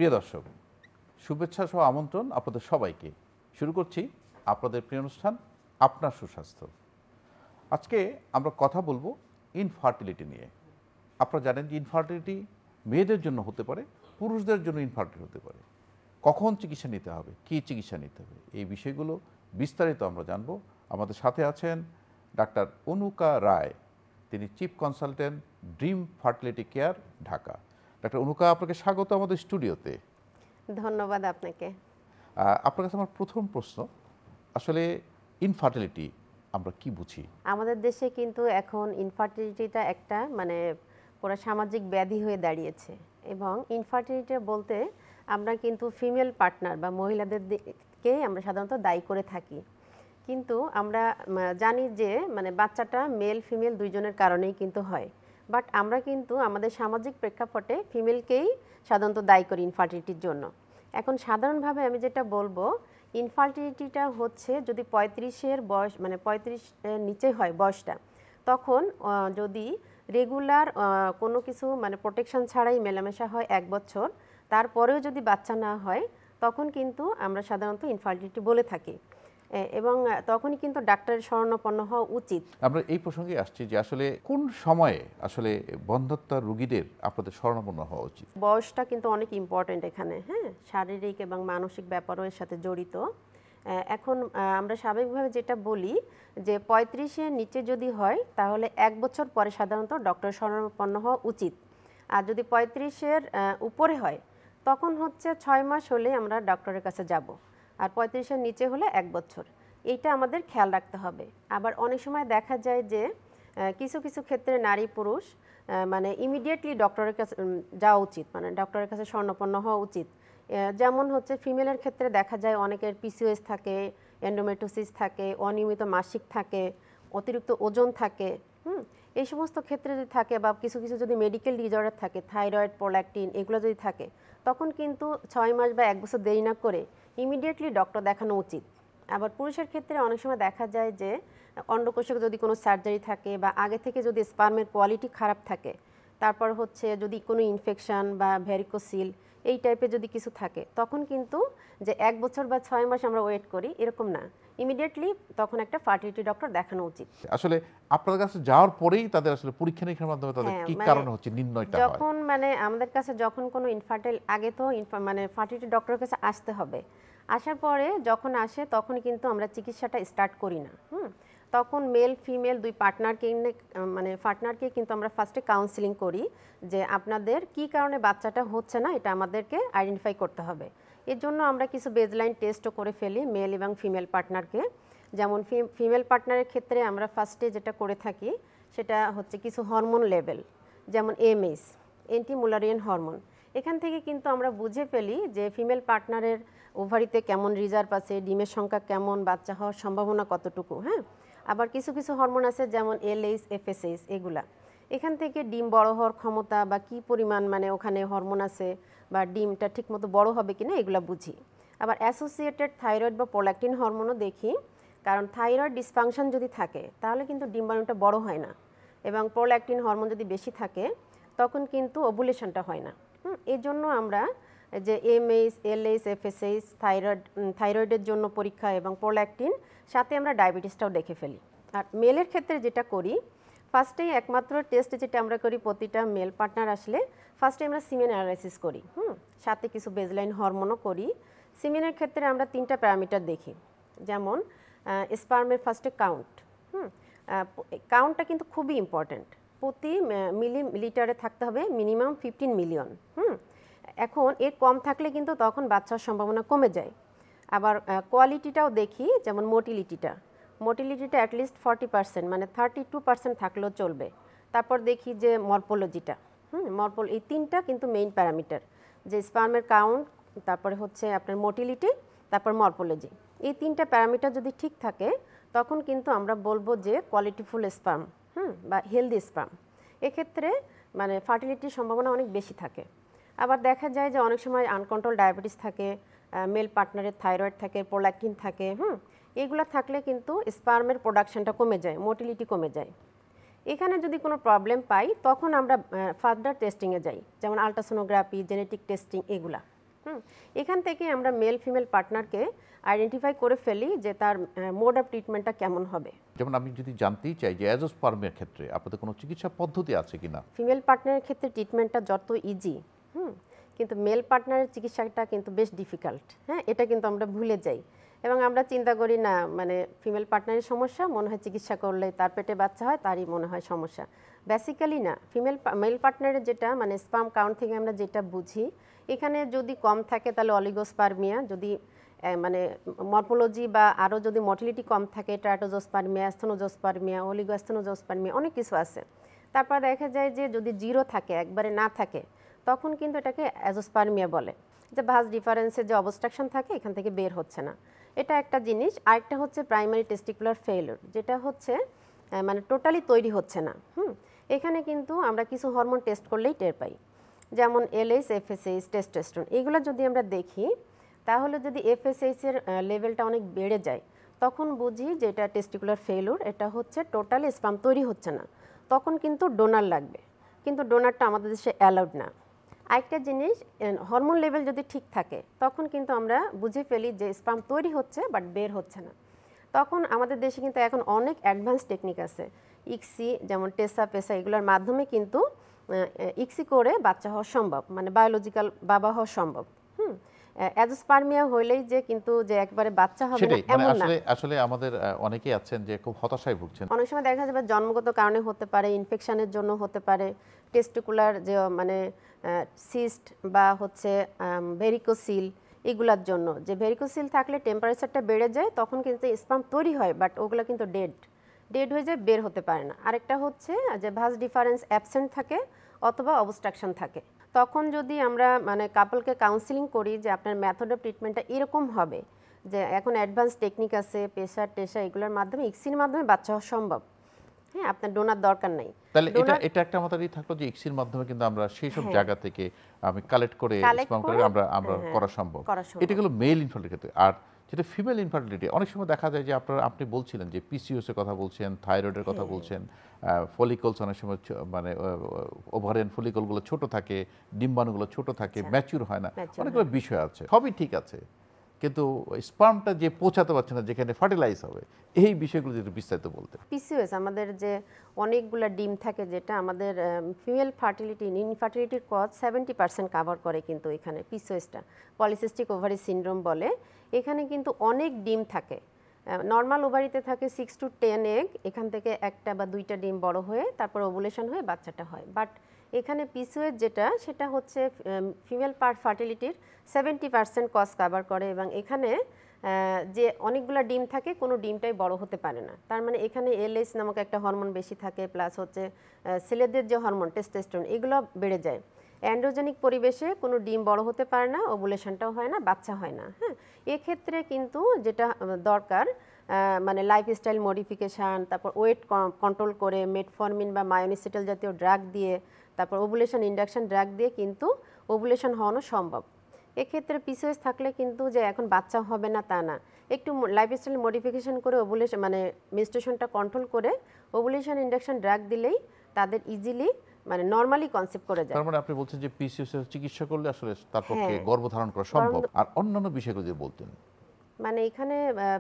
প্রিয় দর্শক, শুভেচ্ছা সহ আমন্ত্রণ আপনাদের সবাইকে। শুরু করছি আপনাদের প্রিয় অনুষ্ঠান আপনার সুস্বাস্থ্য। আজকে আমরা কথা বলবো ইনফার্টিলিটি নিয়ে। আপনারা জানেন যে ইনফার্টিলিটি মেয়েদের জন্য হতে পারে, পুরুষদের জন্য ইনফার্টিলিটি হতে পারে। কখন চিকিৎসা নিতে হবে, কী চিকিৎসা নিতে হবে, এই বিষয়গুলো বিস্তারিত আমরা জানবো। আমাদের সাথে আছেন ডাক্তার অনুকা রায়, তিনি chief consultant dream fertility care, Dhaka. Doctor Anuka, আপনাকে স্বাগত আমাদের স্টুডিওতে। ধন্যবাদ আপনাকে। আপনার কাছে আমার প্রথম প্রশ্ন, আসলে ইনফার্টিলিটি আমরা কি বুঝি? আমাদের দেশে কিন্তু এখন ইনফার্টিলিটিটা একটা পুরো সামাজিক ব্যাধি হয়ে দাঁড়িয়েছে, এবং ইনফার্টিলিটি বলতে আমরা কিন্তু ফিমেল পার্টনার বা মহিলাদেরকে আমরা সাধারণত দায়ী করে থাকি। কিন্তু আমরা জানি যে বাচ্চাটা মেল ফিমেল দুইজনের কারণেই কিন্তু হয়, বাট আমরা কিন্তু আমাদের সামাজিক প্রেক্ষাপটে ফিমেলকেই সাধারণত দায়ী করি ইনফার্টিলিটির জন্য। এখন সাধারণভাবে আমি যেটা বলবো, ইনফার্টিলিটিটা হচ্ছে যদি 35-এর বয়স 35-এর নিচে হয় বয়সটা, তখন যদি রেগুলার কোনো কিছু প্রোটেকশন ছাড়াই মেলামেশা হয় 1 বছর, তারপরেও যদি বাচ্চা না হয়, তখন কিন্তু আমরা সাধারণত ইনফার্টিলিটি বলে থাকি, এবং তখনই কিন্তু ডাক্তারের শরণাপন্ন হওয়া উচিত। আমরা এই প্রসঙ্গে আসছি যে আসলে কোন সময়ে আসলে বন্ধ্যত্ব রোগীদের আপনাদের শরণাপন্ন হওয়া উচিত? বয়সটা কিন্তু অনেক ইম্পর্টেন্ট এখানে, হ্যাঁ, শারীরিক এবং মানসিক ব্যাপারও এর সাথে জড়িত। এখন আমরা স্বাভাবিকভাবে যেটা বলি যে 35-এর নিচে যদি হয়, তাহলে 1 বছর পরে সাধারণত ডক্টর শরণাপন্ন হওয়া উচিত। আর যদি 35-এর উপরে হয়, তখন হচ্ছে 6 মাস হলে আমরা ডক্টরের কাছে যাব। আর 35-এর নিচে হলে 1 বছর। এইটা আমাদের খেয়াল রাখতে হবে। আবার অনেক সময় দেখা যায় যে কিছু কিছু ক্ষেত্রে নারী পুরুষ ইমিডিয়েটলি ডক্টরের কাছে যাওয়া উচিত, ডক্টরের কাছে শরণাপন্ন হওয়া উচিত। যেমন হচ্ছে ফিমেলের ক্ষেত্রে দেখা যায় অনেকের পিসিওএস থাকে, এন্ডোমেট্রিওসিস থাকে, অনিয়মিত মাসিক থাকে, অতিরিক্ত ওজন থাকে। এই সমস্ত ক্ষেত্রে যদি থাকে, বা কিছু কিছু যদি মেডিকেল ডিজঅর্ডার থাকে, থাইরয়েড, প্রোল্যাকটিন, এগুলো যদি থাকে, তখন কিন্তু 6 মাস বা 1 বছর দেরি না করে ইমিডিয়েটলি ডক্টর দেখানো উচিত। আবার পুরুষের ক্ষেত্রে অনেক সময় দেখা যায় যে অন্ডকোষে যদি কোনো সার্জারি থাকে, বা আগে থেকে যদি স্পার্মের কোয়ালিটি খারাপ থাকে, তারপর হচ্ছে যদি কোনো ইনফেকশন বা ভ্যারিকোসিল এই টাইপের যদি কিছু থাকে, তখন কিন্তু যে 1 বছর বা 6 মাস আমরা ওয়েট করি, এরকম না, ইমিডিয়েটলি তখন একটা ফার্টিলিটি ডক্টর দেখানো উচিত। আসলে আপনার কাছে যাওয়ার পরেই তাদের আসলে পরীক্ষা নিরীক্ষার মাধ্যমে তাদের কি কারণে হচ্ছে নির্ণয়টা হয়? যখন আমাদের কাছে যখন কোনো ইনফার্টাইল, আগে তো ফার্টিলিটি ডক্টরের কাছে আসতে হবে। আসার পরে যখন আসে, তখন কিন্তু আমরা চিকিৎসাটা স্টার্ট করি না। তখন মেল ফিমেল দুই পার্টনারকে কিন্তু আমরা ফার্স্টে কাউন্সিলিং করি যে আপনাদের কি কারণে বাচ্চাটা হচ্ছে না, এটা আমাদেরকে আইডেন্টিফাই করতে হবে। এর জন্য আমরা কিছু বেজলাইন টেস্টও করে ফেলি মেল এবং ফিমেল পার্টনারকে। যেমন ফিমেল পার্টনারের ক্ষেত্রে আমরা ফার্স্টে যেটা করে থাকি, সেটা হচ্ছে কিছু হরমোন লেভেল, যেমন এমএস, অ্যান্টিমুলারিয়ান হরমোন। এখান থেকে কিন্তু আমরা বুঝে ফেলি যে ফিমেল পার্টনারের ওভারিতে কেমন রিজার্ভ আছে, ডিমের সংখ্যা কেমন, বাচ্চা হওয়ার সম্ভাবনা কতটুকু। হ্যাঁ, আবার কিছু কিছু হরমোন আছে যেমন এলএইচ, এফএসএইচ, এগুলা। এখান থেকে ডিম বড় হওয়ার ক্ষমতা বা কি পরিমাণ ওখানে হরমোন আছে, বা ডিমটা ঠিকমতো বড় হবে কিনা, এগুলা বুঝি। আবার অ্যাসোসিয়েটেড থাইরয়েড বা প্রোল্যাকটিন হরমোনও দেখি, কারণ থাইরয়েড ডিসফাংশন যদি থাকে, তাহলে কিন্তু ডিম্বাণুটা বড় হয় না, এবং প্রোল্যাকটিন হরমোন যদি বেশি থাকে, তখন কিন্তু ওভুলেশনটা হয় না। এর জন্য আমরা যে এমএইচ, এলএইচ, এফএসএইচ, থাইরয়েডের জন্য পরীক্ষা, এবং প্রোল্যাকটিন, সাথে আমরা ডায়াবেটিসটাও দেখে ফেলি। আর মেলের ক্ষেত্রে যেটা করি, ফার্স্টেই একমাত্র টেস্ট যেটা আমরা করি, প্রতিটা মেল পার্টনার আসলে ফার্স্টে আমরা সিমেন অ্যানালাইসিস করি, সাথে কিছু বেজলাইন হরমোনও করি। সিমেনের ক্ষেত্রে আমরা 3টা প্যারামিটার দেখি, যেমন স্পার্মের ফার্স্টে কাউন্ট। কাউন্টটা কিন্তু খুবই ইম্পর্ট্যান্ট, প্রতি মিলিলিটারে থাকতে হবে মিনিমাম 15 মিলিয়ন। এখন এর কম থাকলে কিন্তু তখন বাচ্চার সম্ভাবনা কমে যায়। আবার কোয়ালিটিটাও দেখি, যেমন মোটিলিটিটা অ্যাটলিস্ট 40%, 32% থাকলেও চলবে। তারপর দেখি যে মরফোলজিটা, এই 3টা কিন্তু মেইন প্যারামিটার, যে স্পার্মের কাউন্ট, তারপরে হচ্ছে আপনার মোটিলিটি, তারপর মরফোলজি। এই 3টা প্যারামিটার যদি ঠিক থাকে, তখন কিন্তু আমরা বলবো যে কোয়ালিটিফুল স্পার্ম বা হেলদি স্পার্ম। এক্ষেত্রে ফার্টিলিটির সম্ভাবনা অনেক বেশি থাকে। আবার দেখা যায় যে অনেক সময় আনকন্ট্রোল ডায়াবেটিস থাকে, মেল পার্টনারের থাইরয়েড থাকে, প্রোল্যাকটিন থাকে, এগুলো থাকলে কিন্তু স্পার্মের প্রোডাকশনটা কমে যায়, মোটিলিটি কমে যায়। এখানে যদি কোনো প্রবলেম পাই, তখন আমরা ফার্দার টেস্টিংয়ে যাই, যেমন আলট্রাসোনোগ্রাফি, জেনেটিক টেস্টিং, এগুলা। এখান থেকে আমরা মেল ফিমেল পার্টনারকে আইডেন্টিফাই করে ফেলি যে তার মোড অফ ট্রিটমেন্টটা কেমন হবে। যেমন আমি যদি জানতেই চাই যে অ্যাজোস্পার্মিয়ার ক্ষেত্রে আপনাদের কোনো চিকিৎসা পদ্ধতি আছে কিনা? ফিমেল পার্টনারের ক্ষেত্রে ট্রিটমেন্টটা যত ইজি, কিন্তু মেল পার্টনারের চিকিৎসাটা কিন্তু বেশ ডিফিকাল্ট। হ্যাঁ, এটা কিন্তু আমরা ভুলে যাই এবং আমরা চিন্তা করি না মানে ফিমেল পার্টনারের সমস্যা, মনে হয় চিকিৎসা করলে তার পেটে বাচ্চা হয়, তারই মনে হয় সমস্যা। বেসিক্যালি না, মেল পার্টনারের যেটা মানে স্পার্ম কাউন্ট থেকে আমরা যেটা বুঝি, এখানে যদি কম থাকে তাহলে অলিগোস্পার্মিয়া, যদি মানে মর্ফোলজি বা আরও যদি মর্টিলিটি কম থাকে ট্রাটোজোস্পার্মিয়া, স্থেনোজোস্পার্মিয়া, অলিগোস্থেনোজোস্পার্মিয়া, অনেক কিছু আছে। তারপর দেখা যায় যে যদি জিরো থাকে, একবারে না থাকে, তখন কিন্তু এটাকে অ্যাজোস্পার্মিয়া বলে, যে ভাঁজ ডিফারেন্সের যে অবস্ট্রাকশন থাকে এখান থেকে বের হচ্ছে না, এটা একটা জিনিস। আরেকটা হচ্ছে প্রাইমারি টেস্টিকুলার ফেইলিউর, যেটা হচ্ছে মানে টোটালি তৈরি হচ্ছে না। এখানে কিন্তু আমরা কিছু হরমোন টেস্ট করলেই টের পাই, যেমন এলএইচ, এফএসএইচ, টেস্টোস্টেরন, এগুলো যদি আমরা দেখি তাহলে যদি এফএসএইচের লেভেলটা অনেক বেড়ে যায় তখন বুঝি যে এটা টেস্টিকুলার ফেইলিউর, এটা হচ্ছে টোটালি স্পার্ম তৈরি হচ্ছে না, তখন কিন্তু ডোনার লাগবে, কিন্তু ডোনারটা আমাদের দেশে অ্যালাউড না। আরেকটা জিনিস, হরমোন লেভেল যদি ঠিক থাকে তখন কিন্তু আমরা বুঝে ফেলি যে স্পার্ম তৈরি হচ্ছে বাট বের হচ্ছে না। তখন আমাদের দেশে কিন্তু এখন অনেক অ্যাডভান্স টেকনিক আছে, ইক্সি যেমন টেসা পেসা, এগুলোর মাধ্যমে কিন্তু ইক্সি করে বাচ্চা হওয়া সম্ভব, মানে বায়োলজিক্যাল বাবা হওয়া সম্ভব। অ্যাজোস্পার্মিয়া হইলেই যে কিন্তু যে একবারে বাচ্চা হবে না এমন না। আসলে আমাদের অনেকেই আছেন যে খুব হতাশায় ভুগছেন। অনেক সময় দেখা যাবে জন্মগত কারণে হতে পারে, ইনফেকশনের জন্য হতে পারে, টেস্টিকুলার যে মানে সিস্ট বা হচ্ছে ভেরিকোসিল, এগুলার জন্য। যে ভেরিকোসিল থাকলে টেম্পারেচারটা বেড়ে যায়, তখন কিন্তু স্পার্ম তৈরি হয় বাট ওগুলো কিন্তু ডেড হয়ে যায়, বের হতে পারে না। আরেকটা হচ্ছে যে ভাঁজ ডিফারেন্স অ্যাবসেন্ট থাকে অথবা অবস্ট্রাকশন থাকে, তখন যদি আমরা মানে কাপলকে কাউন্সিলিং করি যে আপনার মেথড অফ ট্রিটমেন্টটা এরকম হবে, যে এখন অ্যাডভান্স টেকনিক আছে, প্রেসার টেসা, এগুলোর মাধ্যমে ইক্সির মাধ্যমে বাচ্চা হওয়া সম্ভব। হ্যাঁ, আপনার ডোনার দরকার নেই। তাহলে এটা একটা আমাদের থাকলো যে ইক্সির মাধ্যমে কিন্তু আমরা সেই সব জায়গা থেকে আমি কালেক্ট করে স্পার্ম করে আমরা করা সম্ভব। এটা হলো মেল ইনফার্টিলিটির ক্ষেত্রে। আর যেটা ফিমেল ইনফার্টিলিটি, অনেক সময় দেখা যায় যে আপনি বলছিলেন যে পিসিওএস এর কথা বলছেন, থাইরয়েডের কথা বলছেন, ফলিকলস অনেক সময় মানে ওভারিয়ান ফলিকলগুলো ছোট থাকে, ডিম্বাণুগুলো ছোট থাকে, ম্যাচিউর হয় না, অনেকগুলো বিষয় আছে। সবই ঠিক আছে, কিন্তু স্পার্মটা যে পৌঁছাতে পারছে না যেখানে ফার্টিলাইজ হবে, এই বিষয়গুলো যদি বিস্তারিত বলতে। পিসিওএস আমাদের যে অনেকগুলো ডিম থাকে, যেটা আমাদের ফিমেল ফার্টিলিটি ইনফার্টিলিটির কজ 70% কাভার করে, কিন্তু এখানে পিসিওএসটা পলিসিস্টিক ওভারি সিনড্রোম বলে। এখানে কিন্তু অনেক ডিম থাকে, নর্মাল ওভারিতে থাকে 6 to 10 এগ, এখান থেকে একটা বা দুইটা ডিম বড় হয়ে তারপর ওভুলেশন হয়ে বাচ্চাটা হয়। বাট এখানে পিসিওএস যেটা, সেটা হচ্ছে ফিমেল ফার্টিলিটির 70% কজ কাভার করে, এবং এখানে যে অনেকগুলো ডিম থাকে, কোনো ডিমটাই বড় হতে পারে না। তার মানে এখানে এলএইচ নামক একটা হরমোন বেশি থাকে, প্লাস হচ্ছে ছেলেদের যে হরমোন টেস্টোস্টেরন, এগুলো বেড়ে যায়। অ্যান্ড্রোজেনিক পরিবেশে কোনো ডিম বড় হতে পারে না, ওভুলেশনটাও হয় না, বাচ্চা হয় না। হ্যাঁ, এক্ষেত্রে কিন্তু যেটা দরকার মানে লাইফস্টাইল মডিফিকেশান, তারপর ওয়েট কন্ট্রোল করে মেটফরমিন বা মায়োনিসিটাল জাতীয় ড্রাগ দিয়ে, তারপর ওভুলেশন ইন্ডাকশন ড্রাগ দিয়ে কিন্তু ওভুলেশন হওয়ানো সম্ভব। এক্ষেত্রে পিসিওএস থাকলে কিন্তু যে এখন বাচ্চা হবে না তা না, একটু লাইফস্টাইল মডিফিকেশন করে ওভুলেশন মানে মেনস্ট্রুয়েশনটা কন্ট্রোল করে ওভুলেশন ইন্ডাকশন ড্রাগ দিলেই তাদের ইজিলি মানে নরমালি কনসেপ্ট করে যায়। তার মানে আপনি বলছেন যে পিসিওএস এর চিকিৎসা করলে আসলে তার পক্ষে গর্ভধারণ করা সম্ভব। আর অন্যান্য বিষয়গুলো যদি বলতেন। মানে এখানে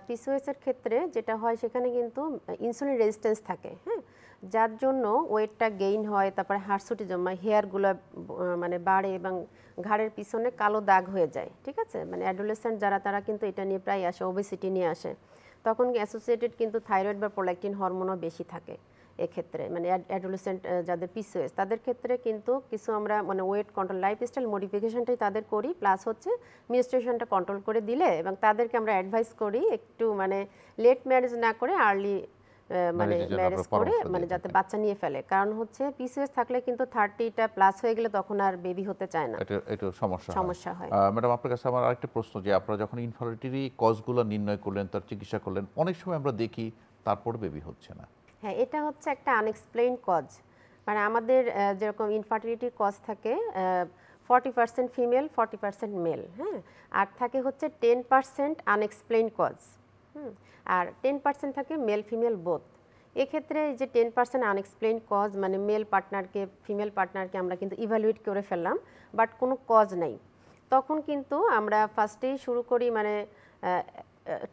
পিসিওএস এর ক্ষেত্রে যেটা হয়, সেখানে কিন্তু ইনসুলিন রেজিস্ট্যান্স থাকে, হ্যাঁ, যার জন্য ওয়েটটা গেইন হয়, তারপরে হাড়সুটি জমা, হেয়ারগুলো মানে বাড়ে এবং ঘাড়ের পিছনে কালো দাগ হয়ে যায়। ঠিক আছে, মানে অ্যাডোলেসেন্ট যারা, তারা কিন্তু এটা নিয়ে প্রায় আসে, ওবেসিটি নিয়ে আসে, তখন অ্যাসোসিয়েটেড কিন্তু থাইরয়েড বা প্রোল্যাকটিন হরমোনও বেশি থাকে এক্ষেত্রে। মানে অ্যাডোলেসেন্ট যাদের পিসিওএস, তাদের ক্ষেত্রে কিন্তু কিছু আমরা মানে ওয়েট কন্ট্রোল লাইফস্টাইল মডিফিকেশনটাই তাদের করি, প্লাস হচ্ছে মেনস্ট্রুয়েশনটা কন্ট্রোল করে দিলে, এবং তাদেরকে আমরা অ্যাডভাইস করি একটু মানে লেট ম্যারেজ না করে আর্লি মানে ম্যারেজ করে, মানে যাতে বাচ্চা নিয়ে ফেলে। কারণ হচ্ছে পিসিওএস থাকলে কিন্তু 30টা প্লাস হয়ে গেলে তখন আর বেবি হতে চায় না, এটা সমস্যা হয়। ম্যাডাম, আপনার কাছে আমার আরেকটা প্রশ্ন, যে আপনারা যখন ইনফার্টিলিটি কজগুলো নির্ণয় করলেন, তার চিকিৎসা করলেন, অনেক সময় আমরা দেখি তারপর বেবি হচ্ছে না। হ্যাঁ, এটা হচ্ছে একটা আনএক্সপ্লেইনড কজ। মানে আমাদের যেরকম ইনফার্টিলিটির কজ থাকে 40% ফিমেল, 40% মেল, হ্যাঁ, আর থাকে হচ্ছে 10% আনএক্সপ্লেইনড কজ, আর 10% থাকে মেল ফিমেল বোথ। এক্ষেত্রে যে 10% আনএক্সপ্লেইনড কজ, মানে মেল পার্টনারকে ফিমেল পার্টনারকে আমরা কিন্তু ইভ্যালুয়েট করে ফেললাম, বাট কোনো কজ নাই। তখন কিন্তু আমরা ফার্স্টেই শুরু করি মানে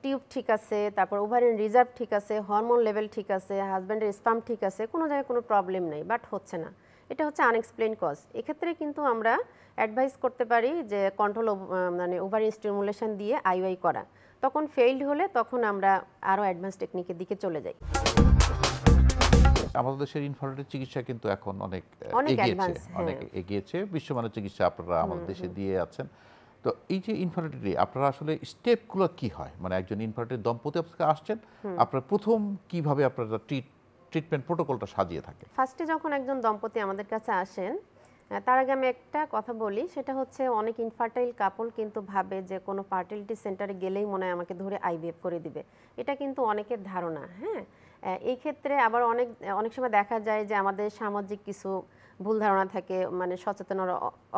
টিউব ঠিক আছে, তারপর ওভারিয়ান রিজার্ভ ঠিক আছে, হরমোন লেভেল ঠিক আছে, হাজব্যান্ডের স্পাম ঠিক আছে, কোনো জায়গায় কোনো প্রবলেম নেই, বাট হচ্ছে না। এটা হচ্ছে আনএক্সপ্লেইন কজ। এক্ষেত্রে কিন্তু আমরা অ্যাডভাইস করতে পারি যে কন্ট্রোল মানে ওভারি স্টিমুলেশন দিয়ে আইওআই করা। তখন ফেইল্ড হলে তখন আমরা আরও অ্যাডভান্স টেকনিকের দিকে চলে যাই। আমাদের দেশের ইনফার্টিলিটি চিকিৎসা কিন্তু এখন অনেক অনেক এগিয়েছে, advance, হ্যাঁ। অনেক এগিয়েছে। বিশ্বমানের চিকিৎসা আপনারা আমাদের দেশে দিয়ে আছেন। তো এই যে ইনফার্টিলিটি, আপনারা আসলে স্টেপগুলো কি হয়? মানে একজন ইনফার্টিলিটি দম্পতি আপনার কাছে আসছেন, আপনারা প্রথম কিভাবে আপনারা ট্রিটমেন্ট প্রোটোকলটা সাজিয়ে থাকে? ফার্স্টে যখন একজন দম্পতি আমাদের কাছে আসেন, তার আগে আমি একটা কথা বলি, সেটা হচ্ছে অনেক ইনফার্টাইল কাপল কিন্তু ভাবে যে কোনো ফার্টিলিটি সেন্টারে গেলেই মনে হয় আমাকে ধরে আইভিএফ করে দিবে। এটা কিন্তু অনেকের ধারণা। হ্যাঁ, এই ক্ষেত্রে আবার অনেক সময় দেখা যায় যে আমাদের সামাজিক কিছু ভুল ধারণা থাকে, মানে সচেতনতার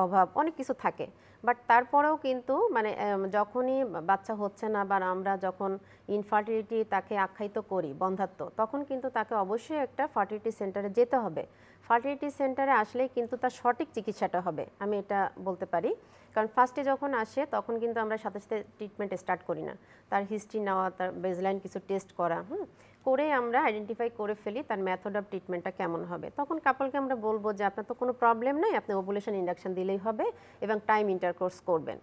অভাব, অনেক কিছু থাকে। বাট তারপরেও কিন্তু মানে যখনই বাচ্চা হচ্ছে না বা আমরা যখন ইনফার্টিলিটি তাকে আখ্যায়িত করি বন্ধ্যাত্ব, তখন কিন্তু তাকে অবশ্যই একটা ফার্টিলিটি সেন্টারে যেতে হবে। ফার্টিলিটি সেন্টারে আসলেই কিন্তু তার সঠিক চিকিৎসাটা হবে, আমি এটা বলতে পারি। কারণ ফার্স্টে যখন আসে তখন কিন্তু আমরা সাথে সাথে ট্রিটমেন্ট স্টার্ট করি না। তার হিস্ট্রি নেওয়া, তার বেজলাইন কিছু টেস্ট করা, করে আমরা আইডেন্টিফাই করে ফেলি তার মেথড অফ ট্রিটমেন্টটা কেমন হবে। তখন কাপলকে আমরা বলবো যে আপনার তো কোনো প্রবলেম নাই, আপনি ওভুলেশন ইন্ডাকশন দিলেই হবে এবং টাইম ইন্টারকোর্স করবেন।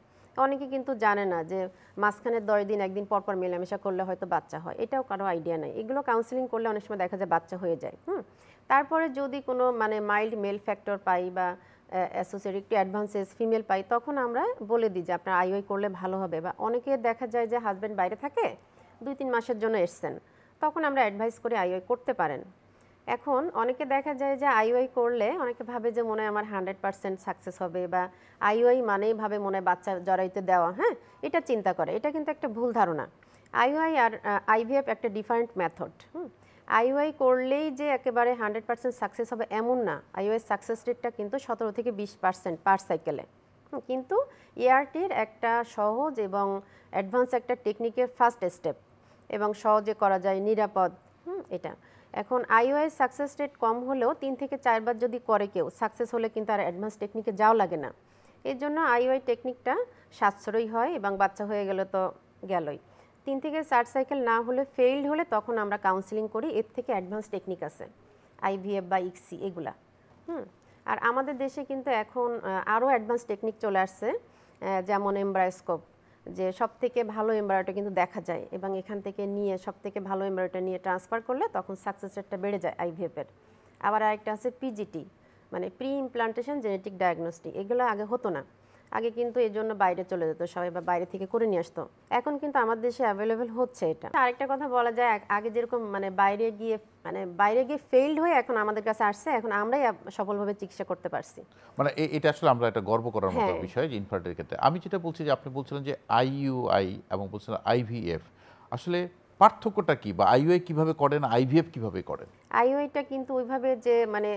অনেকে কিন্তু জানে না যে মাঝখানে 10 দিন একদিন পর পর মেলামেশা করলে হয়তো বাচ্চা হয়, এটাও কারো আইডিয়া নাই। এগুলো কাউন্সিলিং করলে অনেক সময় দেখা যায় বাচ্চা হয়ে যায়। তারপরে যদি কোনো মানে মাইল্ড মেল ফ্যাক্টর পাই বা অ্যাসোসিয়েটেড একটু অ্যাডভান্সেস ফিমেল পাই, তখন আমরা বলে দিই যে আপনার আইওআই করলে ভালো হবে। বা অনেকে দেখা যায় যে হাজব্যান্ড বাইরে থাকে, 2-3 মাসের জন্য এসছেন, তখন আমরা অ্যাডভাইস করে আইওআই করতে পারেন। এখন অনেকে দেখা যায় যে আইওআই করলে অনেকে ভাবে যে মনে হয় আমার 100% সাকসেস হবে, বা আইওআই মানেই ভাবে মনে হয় বাচ্চা জরাইতে দেওয়া। হ্যাঁ, এটা চিন্তা করে, এটা কিন্তু একটা ভুল ধারণা। আইওআই আর আইভিএফ একটা ডিফারেন্ট মেথড। আইওআই করলেই যে একেবারে 100% সাকসেস হবে এমন না। আইওআই সাকসেস রেটটা কিন্তু 17 থেকে 20% পার সাইকেলে। কিন্তু এআরটির একটা সহজ এবং অ্যাডভান্স একটা টেকনিকের ফার্স্ট স্টেপ, এবং সহজে করা যায়, নিরাপদ। এটা এখন আইওআই সাকসেস রেট কম হলেও 3 থেকে 4 বার যদি করে কেউ, সাকসেস হলে কিন্তু আর অ্যাডভান্স টেকনিকে যাওয়া লাগে না। এর জন্য আইওআই টেকনিকটা সাশ্রয়ী হয় এবং বাচ্চা হয়ে গেলে তো গেলই। 3 থেকে 4 সাইকেল না হলে, ফেইল্ড হলে তখন আমরা কাউন্সিলিং করি। এর থেকে অ্যাডভান্স টেকনিক আছে, আইভিএফ বা ইক্সি এগুলা। আর আমাদের দেশে কিন্তু এখন আরও অ্যাডভান্স টেকনিক চলে আসছে, যেমন এমব্রায়োস্কোপ, যে সব থেকে ভালো এমব্রায়োটা কিন্তু দেখা যায়, এবং এখান থেকে নিয়ে সব থেকে ভালো এমব্রায়োটা নিয়ে ট্রান্সফার করলে তখন সাকসেস রেটটা বেড়ে যায় আইভিএফের। আবার আরেকটা আছে পিজিটি, মানে প্রি ইমপ্লান্টেশন জেনেটিক ডায়াগনস্টিক। এগুলো আগে হতো না, আগে কিন্তু এই জন্য বাইরে চলে যেত সবাই, বা বাইরে থেকে করে নিয়ে আসতো। এখন কিন্তু আমাদের দেশে অ্যাভেলেবেল হচ্ছে এটা। আরেকটা কথা বলা যায়, আগে যেরকম মানে বাইরে গিয়ে ফেইল্ড হয়ে এখন আমাদের কাছে আসছে, এখন আমরাই সফলভাবে চিকিৎসা করতে পারছি। মানে এটা আসলে আমরা একটা গর্ব করার মতো বিষয় যে ইনফার্টিলিটির ক্ষেত্রে। আমি যেটা বলছি যে আপনি বলছিলেন যে আইইউআই এবং বলছিলেন আইভিএফ, আসলে পার্থক্যটা কি, বা আইইউআই কিভাবে করেন, আইভিএফ কিভাবে করেন? আইওআইটা কিন্তু ওইভাবে যে মানে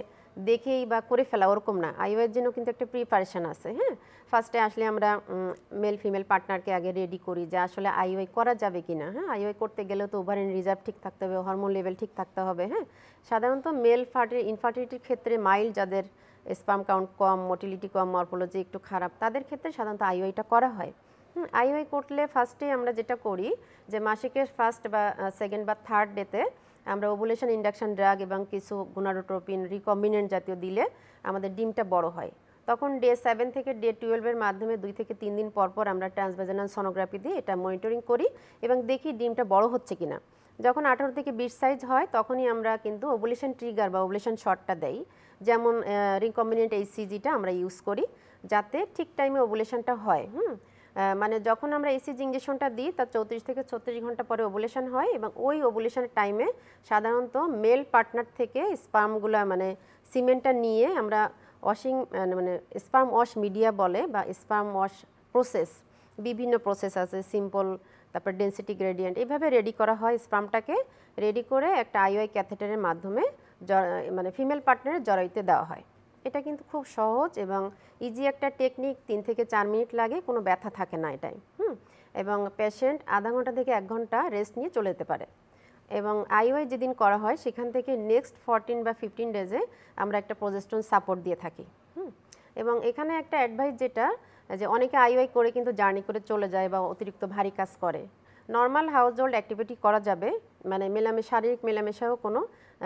দেখেই বা করে ফেলা ওরকম না। আইওআইয়ের জন্য কিন্তু একটা প্রিপারেশন আছে। হ্যাঁ, ফার্স্টে আসলে আমরা মেল ফিমেল পার্টনারকে আগে রেডি করি যে আসলে আইওআই করা যাবে কিনা। হ্যাঁ, আইওআই করতে গেলে তো ওভারিয়ান রিজার্ভ ঠিক থাকতে হবে, হরমোন লেভেল ঠিক থাকতে হবে। হ্যাঁ, সাধারণত মেল ইনফার্টিলিটির ক্ষেত্রে মাইল্ড, যাদের স্পার্ম কাউন্ট কম, মোটিলিটি কম, মরফোলজি একটু খারাপ, তাদের ক্ষেত্রে সাধারণত আইওআইটা করা হয়। আইওআই করলে ফার্স্টে আমরা যেটা করি যে মাসিকের ফার্স্ট বা সেকেন্ড বা থার্ড ডেতে আমরা ওভুলেশন ইন্ডাকশন ড্রাগ এবং কিছু গুনাডোট্রোপিন রিকম্বিনেন্ট জাতীয় দিলে আমাদের ডিমটা বড় হয়। তখন ডে 7 থেকে ডে 12-এর মাধ্যমে 2 থেকে 3 দিন পর পর আমরা ট্রান্সভাজানাল সোনোগ্রাফি দিয়ে এটা মনিটরিং করি এবং দেখি ডিমটা বড় হচ্ছে কিনা। যখন 18 থেকে 20 সাইজ হয় তখনই আমরা কিন্তু ওভুলেশন ট্রিগার বা ওভুলেশন শটটা দেই, যেমন রিকম্বিনেন্ট এইচসিজিটা আমরা ইউজ করি, যাতে ঠিক টাইমে ওভুলেশনটা হয়। মানে যখন আমরা এসিজি ইঞ্জেকশনটা দিই তার 34 থেকে 36 ঘন্টা পরে ওভুলেশন হয়, এবং ওই ওভুলেশনের টাইমে সাধারণত মেল পার্টনার থেকে স্পার্মগুলো মানে সিমেন্টটা নিয়ে আমরা ওয়াশিং মানে স্পার্ম ওয়াশ মিডিয়া বলে, বা স্পার্ম ওয়াশ প্রসেস, বিভিন্ন প্রসেস আছে, সিম্পল, তারপর ডেন্সিটি গ্রেডিয়েন্ট, এইভাবে রেডি করা হয়। স্পার্মটাকে রেডি করে একটা আইওআই ক্যাথেটারের মাধ্যমে মানে ফিমেল পার্টনারের জরায়ুতে দেওয়া হয়। এটা কিন্তু খুব সহজ এবং ইজি একটা টেকনিক, 3 থেকে 4 মিনিট লাগে, কোনো ব্যথা থাকে না এটাই। এবং পেশেন্ট আধা ঘন্টা থেকে 1 ঘন্টা রেস্ট নিয়ে চলে যেতে পারে। এবং আইওআই যেদিন করা হয় সেখান থেকে নেক্সট 14 বা 15 ডেজে আমরা একটা প্রজেস্টেরন সাপোর্ট দিয়ে থাকি। এবং এখানে একটা অ্যাডভাইস যেটা যে অনেকে আইওআই করে কিন্তু জার্নি করে চলে যায় বা অতিরিক্ত ভারী কাজ করে। নর্মাল হাউস হোল্ড অ্যাক্টিভিটি করা যাবে, মানে শারীরিক মেলামেশাও কোনো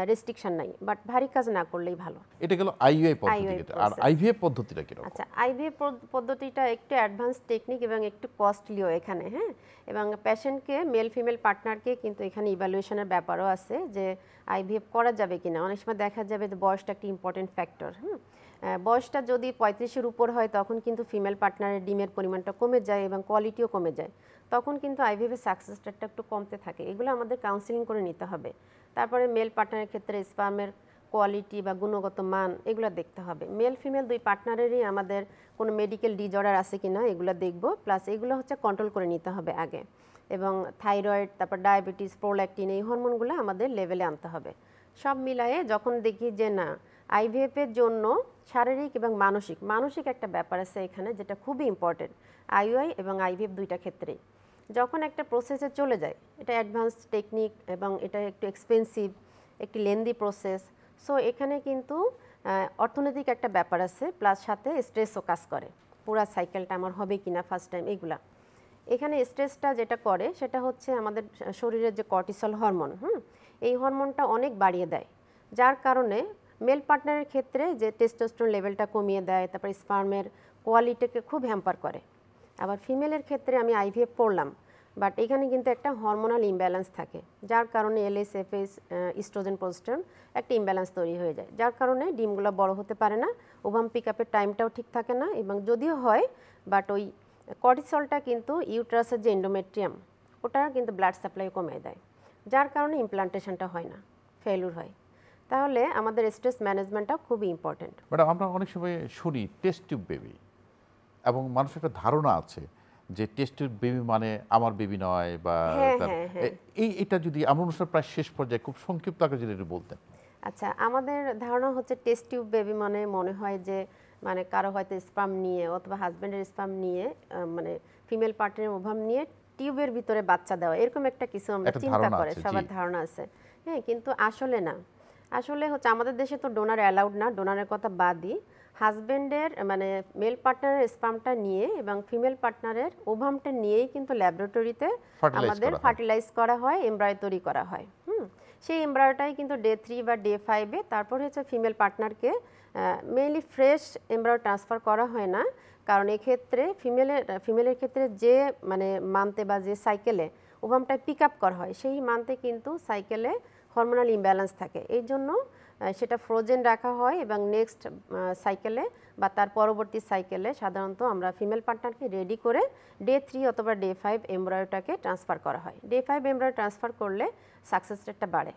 রেস্ট্রিকশন নাই, বাট ভারী কাজ না করলেই ভালো। এটা গেল আইইউআই পদ্ধতি, IUI আর আইভিএফ পদ্ধতিটা কিরকম? আচ্ছা, আইভিএফ পদ্ধতিটা একটু অ্যাডভান্স টেকনিক এবং একটু কস্টলিও এখানে, হ্যাঁ। এবং পেশেন্টকে মেল ফিমেল পার্টনারকে কিন্তু এখানে ইভ্যালুয়েশনের ব্যাপারও আছে যে আইভিএফ করা যাবে কিনা। অনেক সময় দেখা যাবে যে বয়সটা একটা ইম্পর্টেন্ট ফ্যাক্টর। বয়সটা যদি 35-এর উপর হয় তখন কিন্তু ফিমেল পার্টনারের ডিমের পরিমাণটা কমে যায় এবং কোয়ালিটিও কমে যায়, তখন কিন্তু আইভিএফের সাকসেস রেটটা একটু কমতে থাকে। এগুলো আমাদের কাউন্সিলিং করে নিতে হবে। তারপরে মেল পার্টনারের ক্ষেত্রে স্পার্মের কোয়ালিটি বা গুণগত মান এগুলো দেখতে হবে। মেল ফিমেল দুই পার্টনারেরই আমাদের কোনো মেডিকেল ডিজঅর্ডার আছে কি না এগুলো দেখব, প্লাস এগুলো হচ্ছে কন্ট্রোল করে নিতে হবে আগে। এবং থাইরয়েড, তারপর ডায়াবেটিস, প্রোল্যাকটিন, এই হরমোনগুলো আমাদের লেভেলে আনতে হবে। সব মিলায়ে যখন দেখি যে না, আইভিএফের জন্য শারীরিক এবং মানসিক একটা ব্যাপার আছে এখানে, যেটা খুবই ইম্পর্টেন্ট আইইউআই এবং আইভিএফ দুইটা ক্ষেত্রেই। যখন একটা প্রসেসে চলে যায়, এটা অ্যাডভান্স টেকনিক এবং এটা একটু এক্সপেন্সিভ, একটি লেন্দি প্রসেস। সো এখানে কিন্তু অর্থনৈতিক একটা ব্যাপার আছে, প্লাস সাথে স্ট্রেসও কাজ করে। পুরা সাইকেলটা আমার হবে কিনা ফার্স্ট টাইম, এগুলা। এখানে স্ট্রেসটা যেটা করে সেটা হচ্ছে আমাদের শরীরের যে কর্টিসল হরমোন, এই হরমোনটা অনেক বাড়িয়ে দেয়, যার কারণে মেল পার্টনারের ক্ষেত্রে যে টেস্টোস্টেরন লেভেলটা কমিয়ে দেয়, তারপর স্পার্মের কোয়ালিটিকে খুব হ্যাম্পার করে। আবার ফিমেলের ক্ষেত্রে আমি আইভিএফ পড়লাম, বাট এখানে কিন্তু একটা হরমোনাল ইমব্যালেন্স থাকে, যার কারণে এলএস, এফএস, ইস্ট্রোজেন, প্রোজেস্টেরন একটা ইমব্যালেন্স তৈরি হয়ে যায়, যার কারণে ডিমগুলো বড় হতে পারে না, ওভাম পিক আপের টাইমটাও ঠিক থাকে না, এবং যদিও হয় বাট ওই কর্টিসলটা কিন্তু ইউট্রাসের যে এন্ডোমেট্রিয়াম ওটার কিন্তু ব্লাড সাপ্লাই কমিয়ে দেয়, যার কারণে ইমপ্লান্টেশনটা হয় না, ফেলুর হয়। তাহলে আমাদের স্ট্রেস ম্যানেজমেন্টটা খুবই ইম্পর্টেন্ট। ম্যাডাম, আমরা অনেক সময় শুনি টেস্ট টিউব বেবি, এবং মানুষের একটা ধারণা আছে যে টেস্ট টিউব বেবি মানে আমার বেবি নয়, বা এটা যদি আমরা অনুষ্ঠান প্রায় শেষ পর্যায়ে খুব সংক্ষিপ্ত আকারে যদি একটু বলতেন। আচ্ছা, আমাদের ধারণা হচ্ছে টেস্ট টিউব বেবি মানে মনে হয় যে মানে কারো হয়তো স্পার্ম নিয়ে অথবা হাজব্যান্ডের স্পার্ম নিয়ে মানে ফিমেল পার্টনারের ওভাম নিয়ে টিউবের ভিতরে বাচ্চা দেওয়া, এরকম একটা কিছু আমরা চিন্তা করে সবার ধারণা আছে। হ্যাঁ, কিন্তু আসলে না। আসলে হচ্ছে আমাদের দেশে তো ডোনার অ্যালাউড না, ডোনারের কথা বাদই হাজব্যান্ডের মানে মেল পার্টনারের স্পার্মটা নিয়ে এবং ফিমেল পার্টনারের ওভামটা নিয়েই কিন্তু ল্যাবরেটরিতে আমাদের ফার্টিলাইজ করা হয়, এমব্রায়ো তৈরি করা হয়। সেই এমব্রায়োটাই কিন্তু ডে 3 বা ডে 5-এ তারপর হচ্ছে ফিমেল পার্টনারকে মেইনলি ফ্রেশ এমব্রায়ো ট্রান্সফার করা হয় না, কারণ এক্ষেত্রে ফিমেলের ক্ষেত্রে যে মানে মান্থে বা যে সাইকেলে ওভামটা পিক আপ করা হয় সেই মান্থে কিন্তু সাইকেলে হরমোনাল ইমব্যালেন্স থাকে, এই জন্য সেটা ফ্রোজেন রাখা হয় এবং নেক্সট সাইকেলে বা তার পরবর্তী সাইকেলে সাধারণত আমরা ফিমেল পার্টনারকে রেডি করে ডে 3 অথবা ডে 5 এমব্রায়োটাকে ট্রান্সফার করা হয়। ডে 5 এমব্রায়ো ট্রান্সফার করলে সাকসেস রেটটা বাড়ে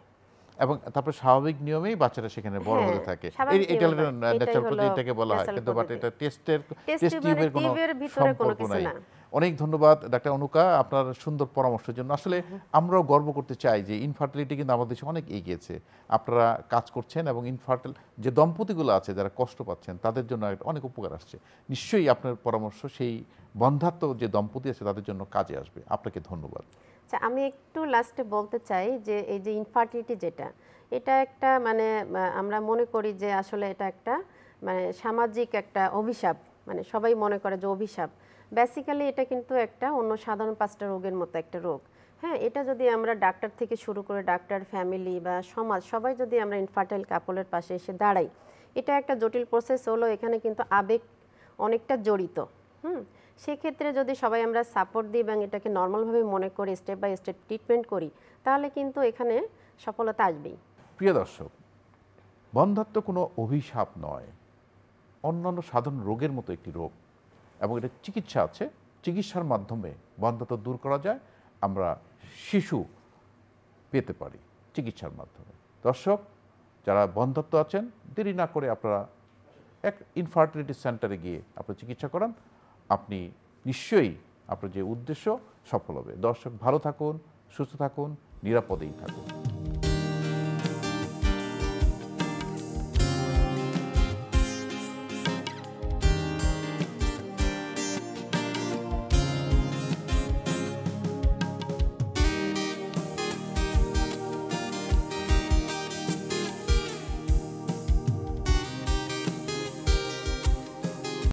এবং তারপর স্বাভাবিক নিয়মেই বাচ্চারা সেখানে বড় হতে থাকে। এটা ন্যাচারাল পদ্ধতিটাকে বলা হয়, কিন্তু বাট এটা টেস্ট টিউবের কোনো কিছু নাই। অনেক ধন্যবাদ ডাক্তার অনুকা আপনার সুন্দর পরামর্শের জন্য। আসলে আমরাও গর্ব করতে চাই যে ইনফার্টিলিটি কিন্তু আমাদের দেশে অনেক এগিয়েছে। আপনারা কাজ করছেন এবং ইনফার্টাইল যে দম্পতিগুলো আছে যারা কষ্ট পাচ্ছেন তাদের জন্য অনেক উপকার আসছে। নিশ্চয়ই আপনার পরামর্শ সেই বন্ধাত্ম যে দম্পতি আছে তাদের জন্য কাজে আসবে। আপনাকে ধন্যবাদ। আচ্ছা, আমি একটু লাস্টে বলতে চাই যে এই যে ইনফার্টিলিটি যেটা, এটা একটা মানে আমরা মনে করি যে আসলে এটা একটা মানে সামাজিক একটা অভিশাপ, মানে সবাই মনে করে যে অভিশাপ। বেসিক্যালি এটা কিন্তু একটা অন্য সাধারণ 5টা রোগের মতো একটা রোগ। হ্যাঁ, এটা যদি আমরা ডাক্তার থেকে শুরু করে ডাক্তার, ফ্যামিলি বা সমাজ সবাই যদি আমরা ইনফার্টাইল কাপলের পাশে এসে দাঁড়াই, এটা একটা জটিল প্রসেস হলো, এখানে কিন্তু আবেগ অনেকটা জড়িত। সেক্ষেত্রে যদি সবাই আমরা সাপোর্ট দিই এবং এটাকে নর্মালভাবে মনে করি, স্টেপ বাই স্টেপ ট্রিটমেন্ট করি, তাহলে কিন্তু এখানে সফলতা আসবেই। প্রিয় দর্শক, বন্ধাত্ব কোনো অভিশাপ নয়, অন্যান্য সাধারণ রোগের মতো একটি রোগ, এবং এটা চিকিৎসা আছে। চিকিৎসার মাধ্যমে বন্ধাত্ব দূর করা যায়, আমরা শিশু পেতে পারি চিকিৎসার মাধ্যমে। দর্শক, যারা বন্ধাত্ব আছেন, দেরি না করে আপনারা এক ইনফার্টিলিটি সেন্টারে গিয়ে আপনারা চিকিৎসা করান, আপনি নিশ্চয়ই আপনার যে উদ্দেশ্য সফল হবে। দর্শক, ভালো থাকুন, সুস্থ থাকুন, নিরাপদেই থাকুন।